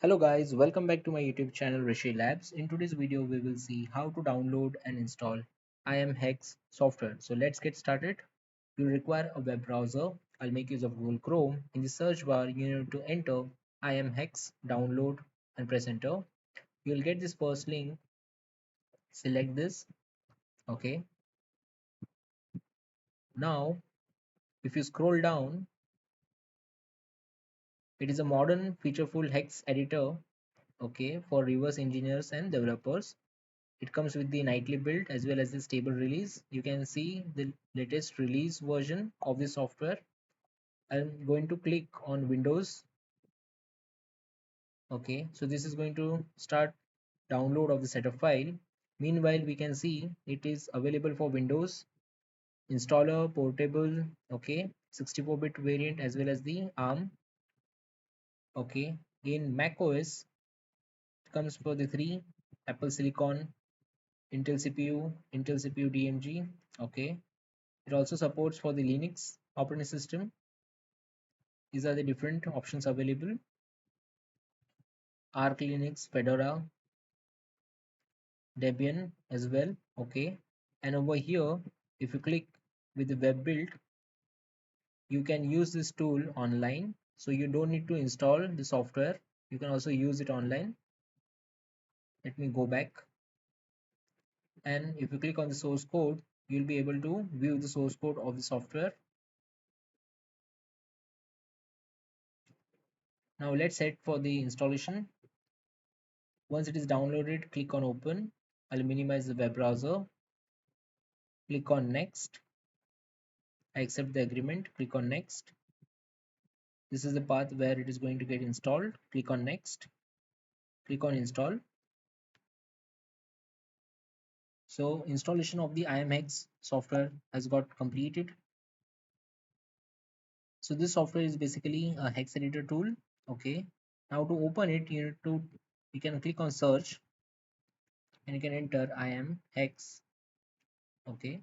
Hello guys, welcome back to my YouTube channel Rishi Labs. In today's video, we will see how to download and install ImHex software. So let's get started. You'll require a web browser. I'll make use of Google Chrome. In the search bar, you need to enter ImHex, download and press enter. You'll get this first link. Select this. Okay. Now, if you scroll down, it is a modern featureful hex editor, okay, for reverse engineers and developers. It comes with the nightly build as well as the stable release. You can see the latest release version of the software. I'm going to click on Windows. Okay, so this is going to start download of the setup file. Meanwhile, we can see it is available for Windows installer, portable, okay, 64-bit variant as well as the ARM. Okay, in Mac OS, it comes for the three Apple Silicon, Intel CPU DMG. Okay, it also supports for the Linux operating system. These are the different options available. Arch Linux, Fedora, Debian as well. Okay. And over here, if you click with the web build, you can use this tool online. So you don't need to install the software. You can also use it online. Let me go back. And if you click on the source code, you'll be able to view the source code of the software. Now let's head for the installation. Once it is downloaded, click on open. I'll minimize the web browser. Click on next. I accept the agreement. Click on next. This is the path where it is going to get installed. Click on next. Click on install. So installation of the ImHex software has got completed. So this software is basically a hex editor tool. Okay. Now to open it, you can click on search and you can enter ImHex. Okay.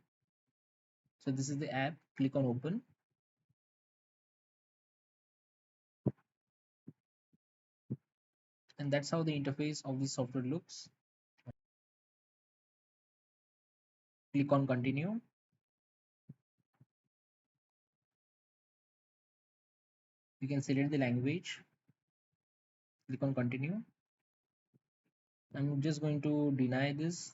So this is the app. Click on open. And that's how the interface of the software looks. Click on continue. You can select the language. Click on continue. I'm just going to deny this.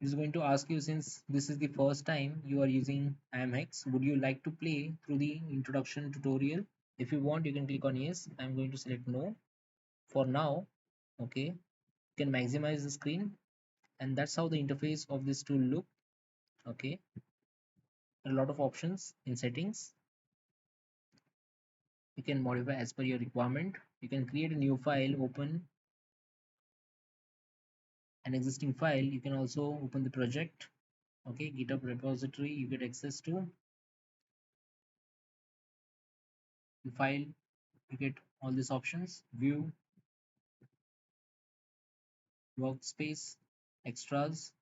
It's going to ask you, since this is the first time you are using ImHex, would you like to play through the introduction tutorial? If you want, you can click on yes. I'm going to select no for now. Okay, you can maximize the screen, and that's how the interface of this tool look. Okay, a lot of options in settings. You can modify as per your requirement. You can create a new file, open an existing file. You can also open the project. Okay, GitHub repository, you get access to the file. You get all these options: view, workspace, extras.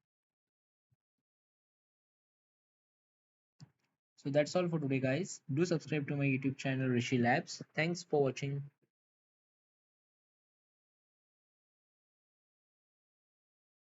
So that's all for today, guys. Do subscribe to my YouTube channel Rishi Labs. Thanks for watching.